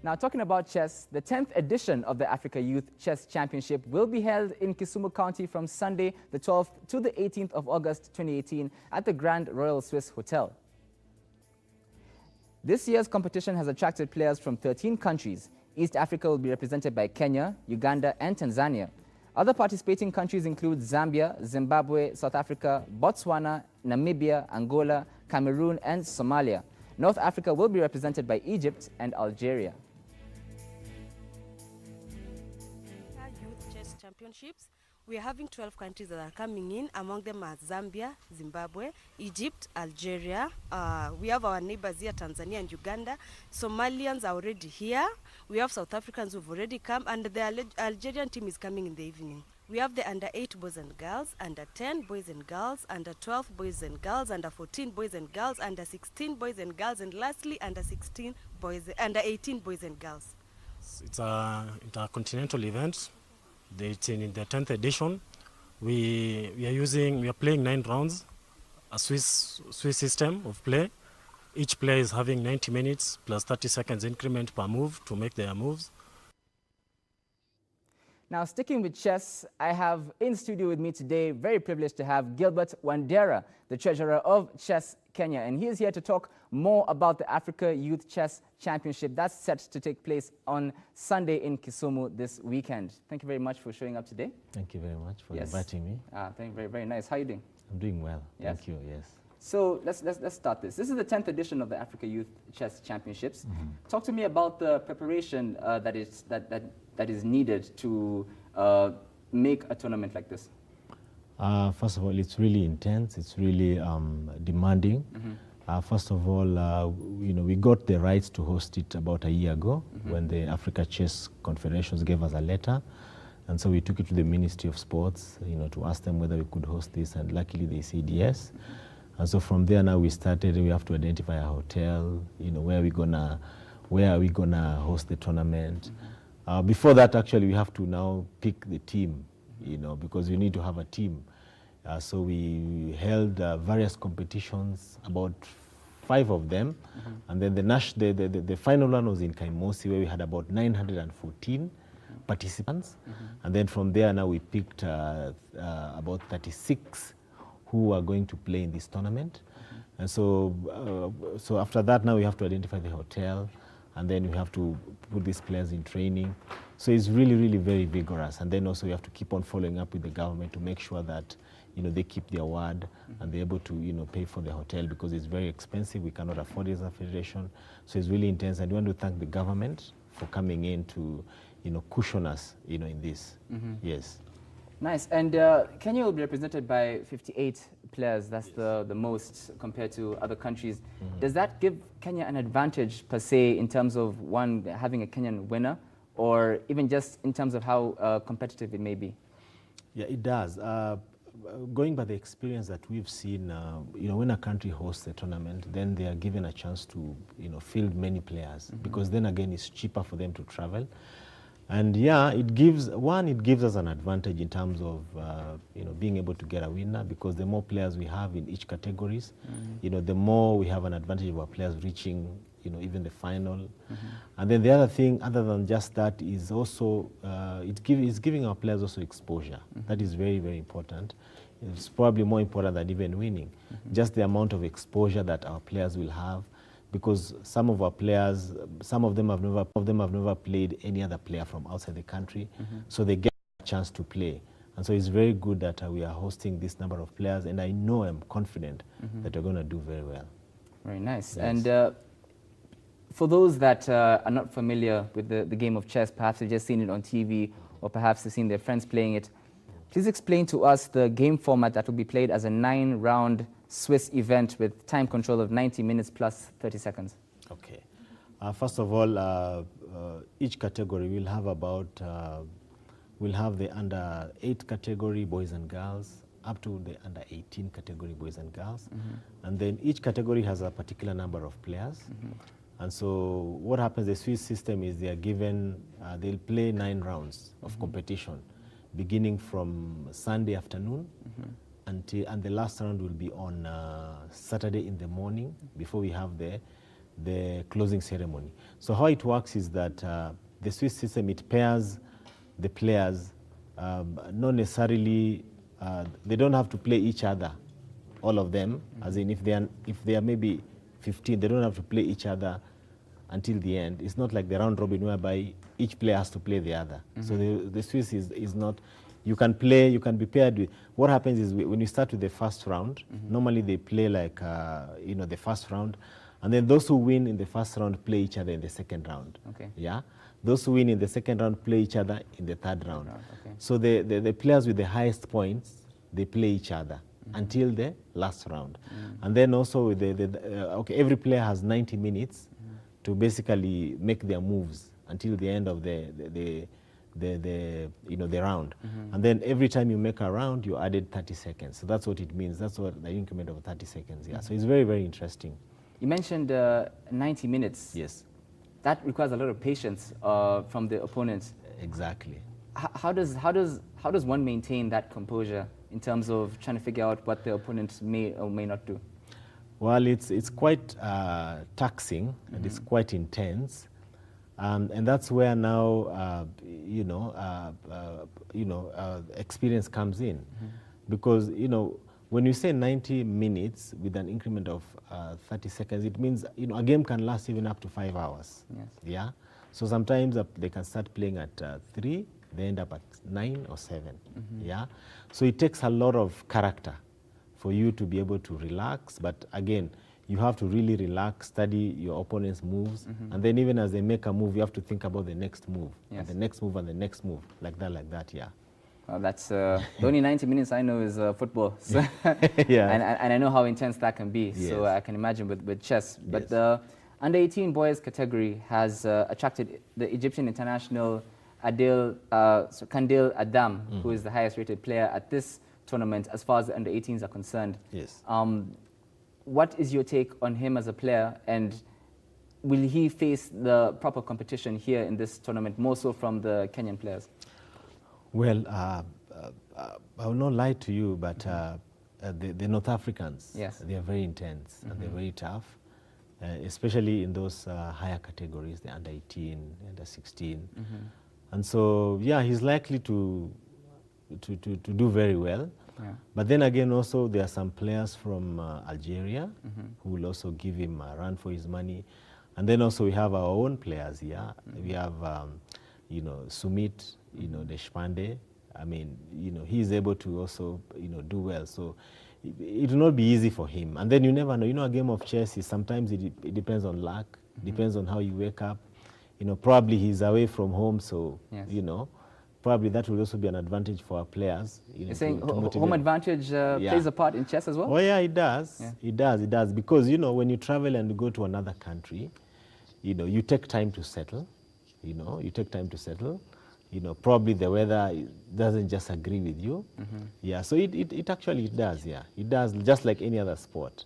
Now, talking about chess, the 10th edition of the Africa Youth Chess Championship will be held in Kisumu County from Sunday, the 12th to the 18th of August 2018 at the Grand Royal Swiss Hotel. This year's competition has attracted players from 13 countries. East Africa will be represented by Kenya, Uganda, and Tanzania. Other participating countries include Zambia, Zimbabwe, South Africa, Botswana, Namibia, Angola, Cameroon, and Somalia. North Africa will be represented by Egypt and Algeria. Youth Chess Championships. We are having 12 countries that are coming in. Among them are Zambia, Zimbabwe, Egypt, Algeria. We have our neighbors here, Tanzania and Uganda. Somalians are already here. We have South Africans who've already come, and the Algerian team is coming in the evening. We have the under 8 boys and girls, under 10 boys and girls, under 12 boys and girls, under 14 boys and girls, under 16 boys and girls, and lastly under 18 boys and girls. It's an intercontinental event. It's in the 10th edition. We are playing 9 rounds, a Swiss system of play. Each player is having 90 minutes plus 30 seconds increment per move to make their moves. Now, sticking with chess, I have in studio with me today, very privileged to have Gilbert Wandera, the treasurer of Chess Kenya. And he is here to talk more about the Africa Youth Chess Championship that's set to take place on Sunday in Kisumu this weekend. Thank you very much for showing up today. Thank you very much for inviting me. Thank you. Very, very nice. How are you doing? I'm doing well. Yes. Thank you. Yes. So let's start this. This is the 10th edition of the Africa Youth Chess Championships. Talk to me about the preparation that is needed to make a tournament like this. First of all, it's really intense. It's really demanding. First of all, we got the rights to host it about a year ago when the Africa Chess Confederations gave us a letter. And so we took it to the Ministry of Sports, to ask them whether we could host this, and luckily they said yes. And so from there now we started. We have to identify a hotel, where are we gonna host the tournament. Before that, actually, we have to now pick the team, because we need to have a team. So we held various competitions, about 5 of them, and then the final one was in Kaimosi, where we had about 914 participants, and then from there now we picked about 36 who are going to play in this tournament. And so after that, now we have to identify the hotel, and then we have to put these players in training. So it's really, really very vigorous. And then also we have to keep on following up with the government to make sure that they keep their word and they're able to pay for the hotel, because it's very expensive. We cannot afford it as a federation. So it's really intense. And we want to thank the government for coming in to cushion us in this. Yes. Nice. And Kenya will be represented by 58 players. That's the most compared to other countries. Does that give Kenya an advantage per se in terms of having a Kenyan winner, or even just in terms of how competitive it may be? Yeah, it does. Going by the experience that we've seen, when a country hosts a tournament, then they are given a chance to field many players, because then again it's cheaper for them to travel. And yeah, it gives us an advantage in terms of being able to get a winner, because the more players we have in each categories, the more we have an advantage of our players reaching even the final. And then the other thing, other than just that, is also it's giving our players also exposure. That is very, very important. It's probably more important than even winning. Just the amount of exposure that our players will have, because some of our players, some of them have never played any other player from outside the country, so they get a chance to play. And so it's very good that we are hosting this number of players, and I'm confident that we're going to do very well. Very nice. Yes. And for those that are not familiar with the game of chess, perhaps they've just seen it on TV, or perhaps they've seen their friends playing it, please explain to us the game format that will be played as a 9-round Swiss event with time control of 90 minutes plus 30 seconds. Okay. First of all, each category will have we'll have the under 8 category, boys and girls, up to the under 18 category, boys and girls. And then each category has a particular number of players. And so what happens, the Swiss system is they are given, they'll play 9 rounds of competition, beginning from Sunday afternoon and the last round will be on Saturday in the morning, before we have the the closing ceremony. So how it works is that the Swiss system, it pairs the players, not necessarily, they don't have to play each other, all of them, as in if they are maybe 15, they don't have to play each other until the end. It's not like the round robin whereby each player has to play the other. So the Swiss is not, you can play, you can be paired with, what happens is when you start with the first round, normally they play like, the first round, and then those who win in the first round play each other in the second round. Okay. Yeah. Those who win in the second round play each other in the third round. Okay. So the players with the highest points, they play each other until the last round. And then also with every player has 90 minutes to basically make their moves until the end of the round. And then every time you make a round, you added 30 seconds. So that's what it means. That's what the increment of 30 seconds. Yeah. So it's very, very interesting. You mentioned 90 minutes. Yes. That requires a lot of patience from the opponent. Exactly. How does one maintain that composure in terms of trying to figure out what the opponent may or may not do? Well, it's quite taxing and it's quite intense, and that's where now experience comes in, because when you say 90 minutes with an increment of 30 seconds, it means a game can last even up to 5 hours. Yes. Yeah. So sometimes they can start playing at 3, they end up at 9 or 7. Yeah. So it takes a lot of character for you to be able to relax. But again, you have to really relax, study your opponent's moves, and then even as they make a move, you have to think about the next move, Yes. and the next move, and the next move, like that. Yeah. Well, that's the only 90 minutes I know is football. So Yeah. and I know how intense that can be. Yes. So I can imagine with chess. But Yes. the under 18 boys category has attracted the Egyptian international Kandil Adam, who is the highest rated player at this tournament as far as the under 18s are concerned. Yes. What is your take on him as a player, and will he face the proper competition here in this tournament, more so from the Kenyan players? Well, I will not lie to you, but the North Africans, Yes. they are very intense and they're very tough, especially in those higher categories, the under 18, under 16. And so, yeah, he's likely to do very well. Yeah. But then again, also, there are some players from Algeria who will also give him a run for his money. And then also we have our own players here. We have, Sumit, Deshpande. I mean, he is able to also, do well. So it will not be easy for him. And then you never know. A game of chess is sometimes it depends on luck, depends on how you wake up. Probably he's away from home, so, Yes. Probably that will also be an advantage for our players. You're saying to motivate. home advantage plays a part in chess as well? Oh yeah, it does. Yeah. It does. Because, when you travel and you go to another country, you take time to settle. Probably the weather doesn't just agree with you. Yeah, so it actually does, yeah. It does, just like any other sport.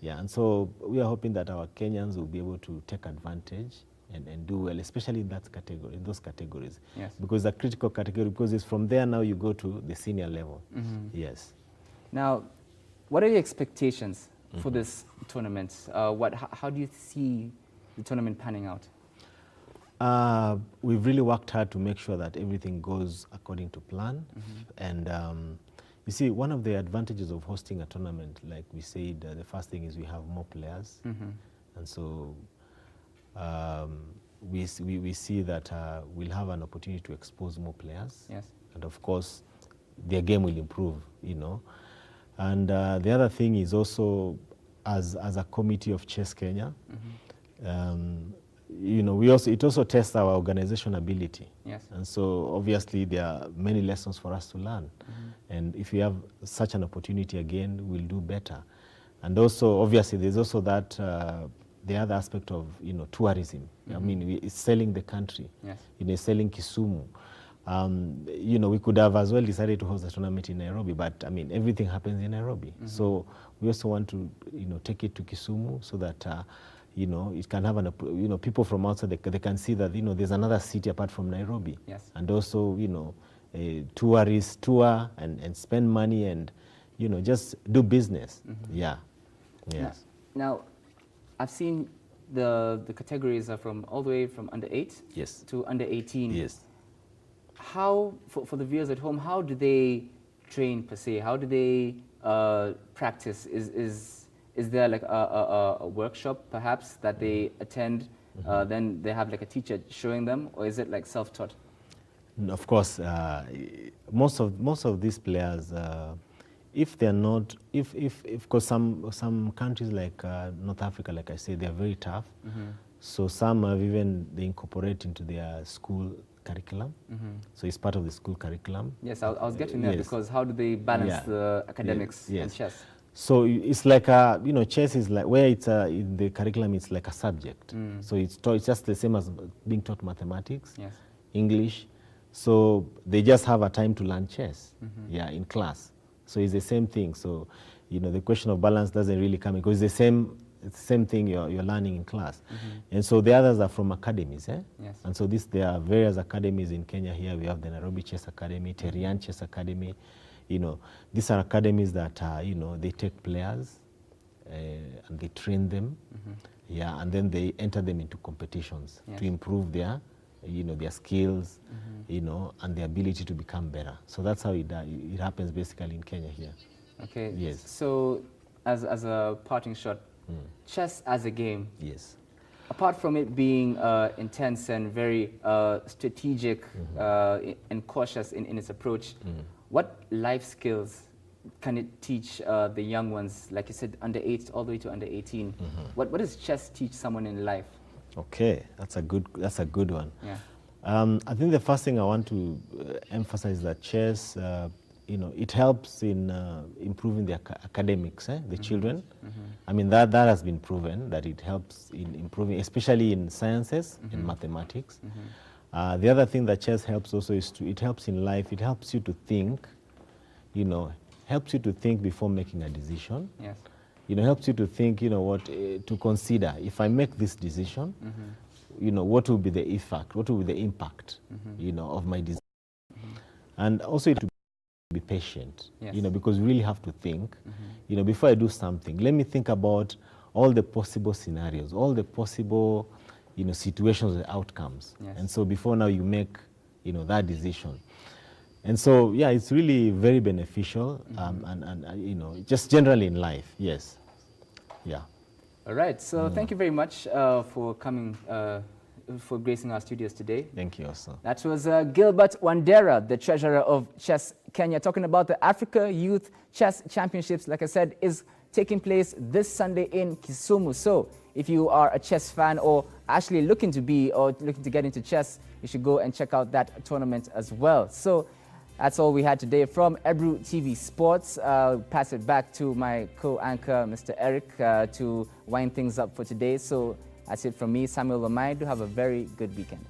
Yeah, and so we are hoping that our Kenyans will be able to take advantage and do well, especially in that category, in those categories. Yes. Because the critical category, because it's from there now you go to the senior level. Yes. Now, what are your expectations for this tournament? How do you see the tournament panning out? We've really worked hard to make sure that everything goes according to plan. And you see, one of the advantages of hosting a tournament, like we said, the first thing is we have more players. And so we see that we'll have an opportunity to expose more players. Yes. And of course, their game will improve, And the other thing is also, as a committee of Chess Kenya, it also tests our organization ability. Yes. And so obviously there are many lessons for us to learn. And if we have such an opportunity again, we'll do better. And also, obviously, there's also that, the other aspect of, tourism. I mean, it's selling the country. Yes. Selling Kisumu. We could have as well decided to host a tournament in Nairobi, but I mean, everything happens in Nairobi. So we also want to, take it to Kisumu so that, it can have people from outside, they can see that, there's another city apart from Nairobi. Yes. And also, tourists tour and spend money and, just do business. Yeah. Yes. Now, I've seen the categories are from all the way from under 8 Yes. to under 18. Yes. How, for the viewers at home, how do they train per se? How do they practice? Is there like a workshop perhaps that they attend, then they have like a teacher showing them, or is it like self-taught? Of course, most of these players, if they're not, because some countries like North Africa, like I said, they're very tough. So some have even they incorporate into their school curriculum. So it's part of the school curriculum. Yes, I was getting there, yes. because how do they balance the academics Yes. and chess? So it's like chess is like where it's in the curriculum, it's like a subject. So it's just the same as being taught mathematics, Yes. English. So they just have a time to learn chess, in class. So it's the same thing. So, the question of balance doesn't really come in, because it's the same thing you're learning in class. And so the others are from academies, Yes. And so there are various academies in Kenya here. We have the Nairobi Chess Academy, Terian Chess Academy. These are academies that, they take players and they train them, and then they enter them into competitions to improve their skills, and their ability to become better. So that's how it happens basically in Kenya here. Okay. Yes. So, as a parting shot, chess as a game. Yes. Apart from it being intense and very strategic and cautious in its approach, what life skills can it teach the young ones, like you said, under 8 all the way to under 18? What does chess teach someone in life? Okay, that's a good one. Yeah. I think the first thing I want to emphasize that chess, it helps in improving the academics, the children. I mean, that has been proven that it helps in improving, especially in sciences and mathematics. The other thing that chess helps also is it helps in life. It helps you to think, helps you to think before making a decision. Yes. Helps you to think, to consider, if I make this decision, what will be the effect, what will be the impact, of my decision. And also to be patient, Yes. Because you really have to think, before I do something, let me think about all the possible scenarios, all the possible, situations and outcomes. Yes. And so before now you make, that decision. And so, yeah, it's really very beneficial, and just generally in life, yes. Yeah. All right. So thank you very much for coming, for gracing our studios today. Thank you also. That was Gilbert Wandera, the treasurer of Chess Kenya, talking about the Africa Youth Chess Championships. Like I said, is taking place this Sunday in Kisumu. So if you are a chess fan or actually looking to get into chess, you should go and check out that tournament as well. So that's all we had today from Ebru TV Sports. I'll pass it back to my co-anchor, Mr. Eric, to wind things up for today. So that's it from me, Samuel Lamai. Do have a very good weekend.